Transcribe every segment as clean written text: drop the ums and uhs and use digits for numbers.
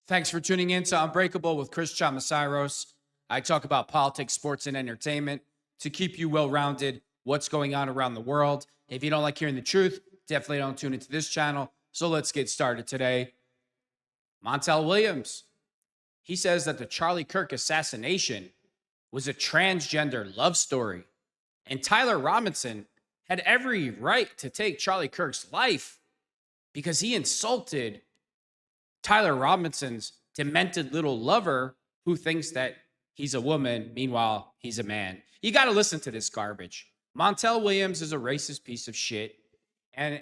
Thanks for tuning in to Unbreakable with Chris Chamasairos. I talk about politics, sports, and entertainment to keep you well-rounded, what's going on around the world. If you don't like hearing the truth, definitely don't tune into this channel. So let's get started today. Montel Williams. He says that the Charlie Kirk assassination was a transgender love story. And Tyler Robinson had every right to take Charlie Kirk's life because he insulted Tyler Robinson's demented little lover who thinks that he's a woman. Meanwhile, he's a man. You got to listen to this garbage. Montel Williams is a racist piece of shit. And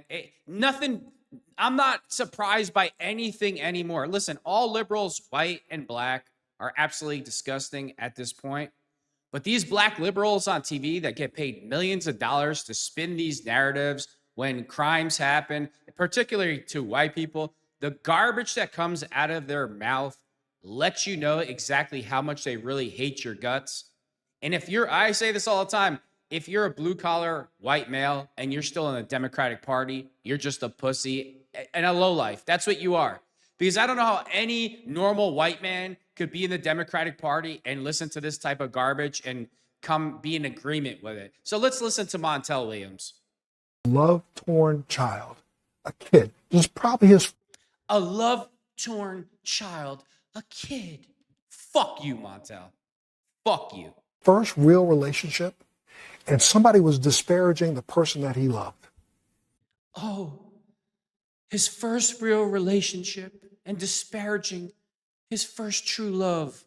I'm not surprised by anything anymore. Listen, all liberals, white and black, are absolutely disgusting at this point. But these black liberals on TV that get paid millions of dollars to spin these narratives when crimes happen, particularly to white people, the garbage that comes out of their mouth lets you know exactly how much they really hate your guts. And I say this all the time, if you're a blue collar white male and you're still in the Democratic Party, you're just a pussy and a lowlife. That's what you are. Because I don't know how any normal white man could be in the Democratic Party and listen to this type of garbage and come be in agreement with it. So let's listen to Montel Williams. Love-torn child, a kid. This is probably his... A love-torn child, a kid. Fuck you, Montel. Fuck you. First real relationship, and somebody was disparaging the person that he loved. Oh, his first real relationship and disparaging his first true love.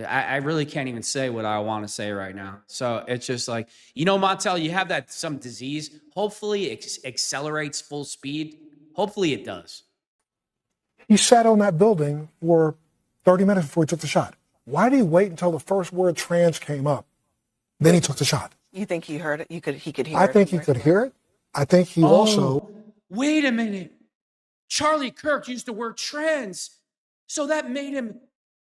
I really can't even say what I want to say right now. So it's just like, Montel, you have some disease. Hopefully it accelerates full speed. Hopefully it does. He sat on that building for 30 minutes before he took the shot. Why did he wait until the first word trans came up? Then he took the shot. You think he heard it? He could hear it? I think he could hear it. I think he also... Wait a minute. Charlie Kirk used the word trans. So that made him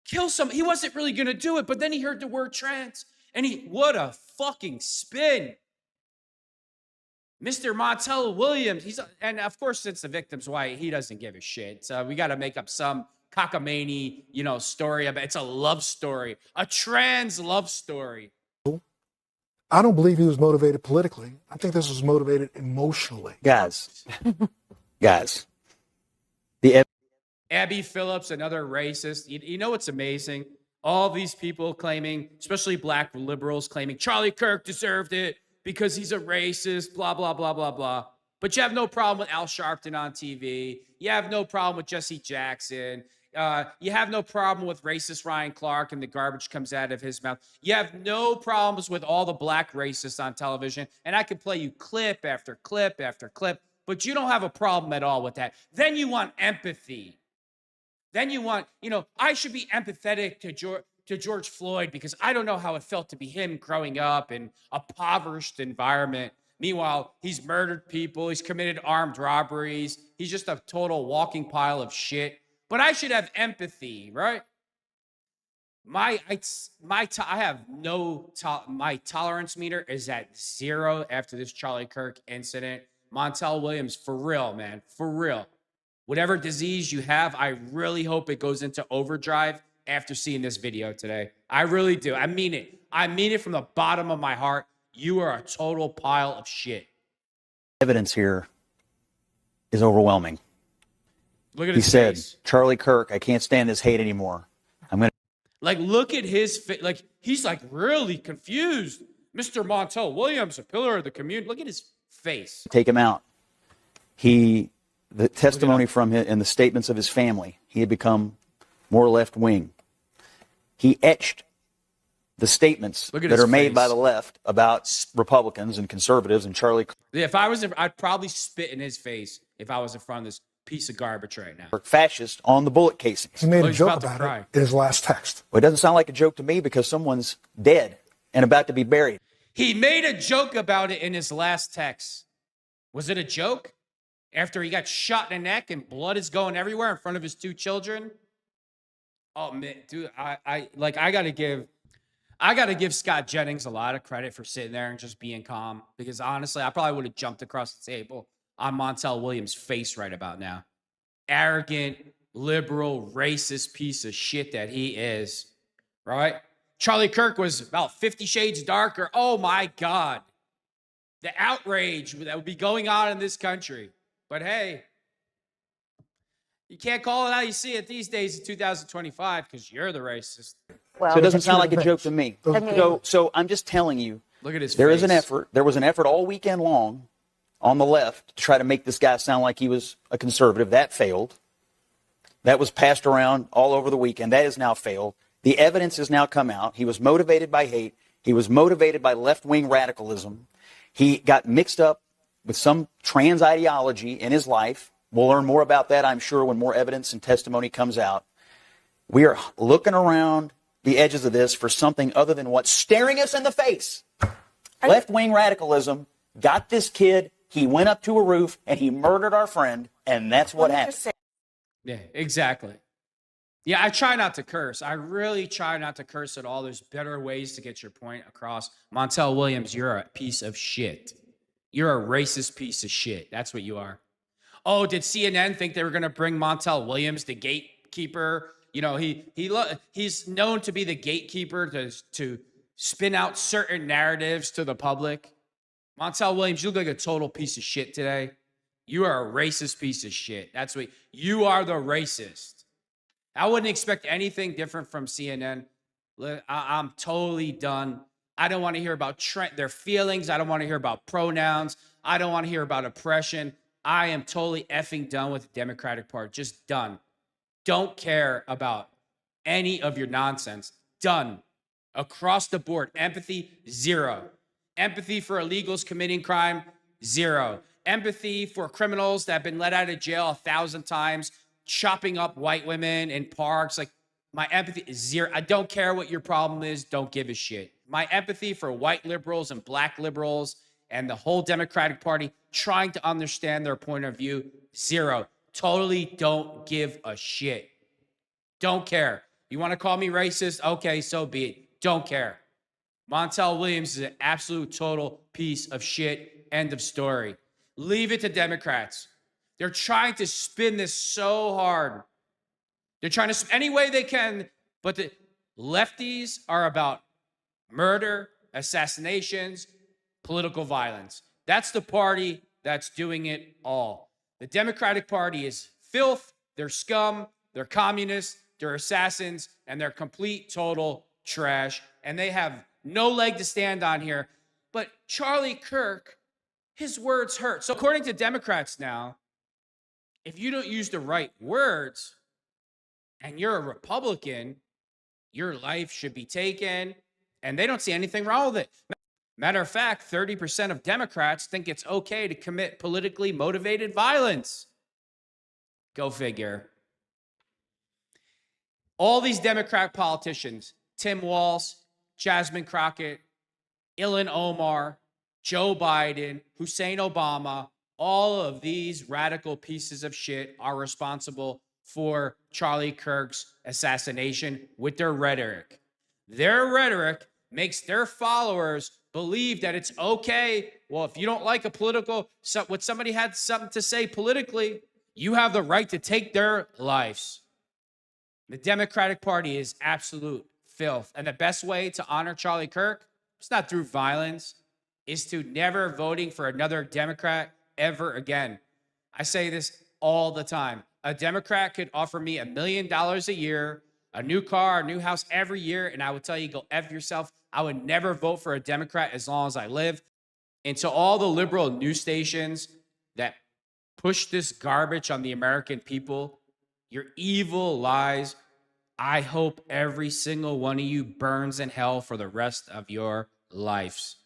kill He wasn't really going to do it, but then he heard the word trans. And what a fucking spin. Mr. Montel Williams, and of course, since the victim's white, he doesn't give a shit. So we got to make up some cockamamie, story about it's a love story, a trans love story. I don't believe he was motivated politically. I think this was motivated emotionally. Guys, Abby Phillips, another racist. You know what's amazing? All these people claiming, especially black liberals, claiming Charlie Kirk deserved it because he's a racist, blah, blah, blah, blah, blah. But you have no problem with Al Sharpton on TV. You have no problem with Jesse Jackson. You have no problem with racist Ryan Clark and the garbage comes out of his mouth. You have no problems with all the black racists on television. And I can play you clip after clip after clip, but you don't have a problem at all with that. Then you want empathy. Then you want, I should be empathetic to George Floyd because I don't know how it felt to be him growing up in a impoverished environment. Meanwhile, he's murdered people. He's committed armed robberies. He's just a total walking pile of shit. But I should have empathy, right? My tolerance meter is at 0 after this Charlie Kirk incident. Montel Williams, for real, man, for real. Whatever disease you have, I really hope it goes into overdrive after seeing this video today. I really do. I mean it. I mean it from the bottom of my heart. You are a total pile of shit. Evidence here is overwhelming. Look at he his said, face. Charlie Kirk, I can't stand this hate anymore. Look at his face. He's really confused. Mr. Montel Williams, a pillar of the community. Look at his face. Take him out. The testimony from him and the statements of his family, he had become more left-wing. He etched the statements that are made by the left about Republicans and conservatives and Charlie Kirk. If I was, I'd probably spit in his face if I was in front of this piece of garbage right now. Fascist on the bullet casings. He made a joke about it in his last text. Well, it doesn't sound like a joke to me because someone's dead and about to be buried. He made a joke about it in his last text. Was it a joke? After he got shot in the neck and blood is going everywhere in front of his 2 children? Oh man, dude, I gotta give Scott Jennings a lot of credit for sitting there and just being calm. Because honestly, I probably would have jumped across the table on Montel Williams' face right about now. Arrogant, liberal, racist piece of shit that he is, right? Charlie Kirk was about 50 shades darker. Oh my God. The outrage that would be going on in this country. But hey, you can't call it how you see it these days in 2025 because you're the racist. Well, So it doesn't sound like a joke to me. I mean- So I'm just telling you, Look at his there face. is an effort. There was an effort all weekend long on the left to try to make this guy sound like he was a conservative. That failed. That was passed around all over the weekend. That has now failed. The evidence has now come out. He was motivated by hate. He was motivated by left-wing radicalism. He got mixed up with some trans ideology in his life. We'll learn more about that, I'm sure, when more evidence and testimony comes out. We are looking around the edges of this for something other than what's staring us in the face. Left-wing radicalism got this kid. He went up to a roof and he murdered our friend, and that's what happened. Yeah, exactly. Yeah, I try not to curse. I really try not to curse at all. There's better ways to get your point across. Montel Williams, you're a piece of shit. You're a racist piece of shit. That's what you are. Oh, did CNN think they were going to bring Montel Williams, the gatekeeper? You know, he's known to be the gatekeeper to spin out certain narratives to the public. Montel Williams, you look like a total piece of shit today. You are a racist piece of shit. That's what you are, the racist. I wouldn't expect anything different from CNN. I'm totally done. I don't want to hear about their feelings. I don't want to hear about pronouns. I don't want to hear about oppression. I am totally effing done with the Democratic Party. Just done. Don't care about any of your nonsense. Done. Across the board. Empathy, zero. Empathy for illegals committing crime, zero. Empathy for criminals that have been let out of jail 1,000 times, chopping up white women in parks. Like, my empathy is zero. I don't care what your problem is. Don't give a shit. My empathy for white liberals and black liberals and the whole Democratic Party trying to understand their point of view, zero. Totally don't give a shit. Don't care. You want to call me racist? Okay, so be it. Don't care. Montel Williams is an absolute total piece of shit. End of story. Leave it to Democrats. They're trying to spin this so hard. They're trying to any way they can, but the lefties are about murder, assassinations, political violence. That's the party that's doing it all. The Democratic Party is filth, they're scum, they're communists, they're assassins, and they're complete, total trash. And they have no leg to stand on here. But Charlie Kirk, his words hurt. So according to Democrats now, if you don't use the right words and you're a Republican, your life should be taken. And they don't see anything wrong with it. Matter of fact, 30% of Democrats think it's okay to commit politically motivated violence. Go figure. All these Democrat politicians, Tim Walz, Jasmine Crockett, Ilhan Omar, Joe Biden, Hussein Obama, all of these radical pieces of shit are responsible for Charlie Kirk's assassination with their rhetoric. Their rhetoric makes their followers believe that it's okay. Well, if you don't like what somebody had something to say politically, you have the right to take their lives. The Democratic Party is absolute filth. And the best way to honor Charlie Kirk, it's not through violence, is to never voting for another Democrat ever again. I say this all the time. A Democrat could offer me $1 million a year, a new car, a new house every year, and I would tell you, go F yourself. I would never vote for a Democrat as long as I live. And to all the liberal news stations that push this garbage on the American people, your evil lies, I hope every single one of you burns in hell for the rest of your lives.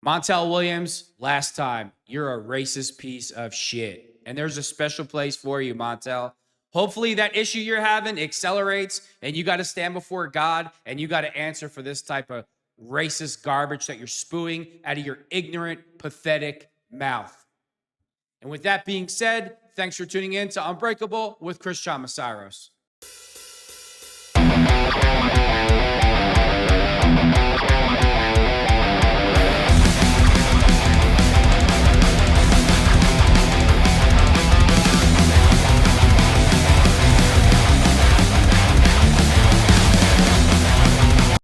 Montel Williams, last time, you're a racist piece of shit. And there's a special place for you, Montel. Hopefully that issue you're having accelerates and you got to stand before God and you got to answer for this type of racist garbage that you're spewing out of your ignorant, pathetic mouth. And with that being said, thanks for tuning in to Unbreakable with Chris Chamasiros.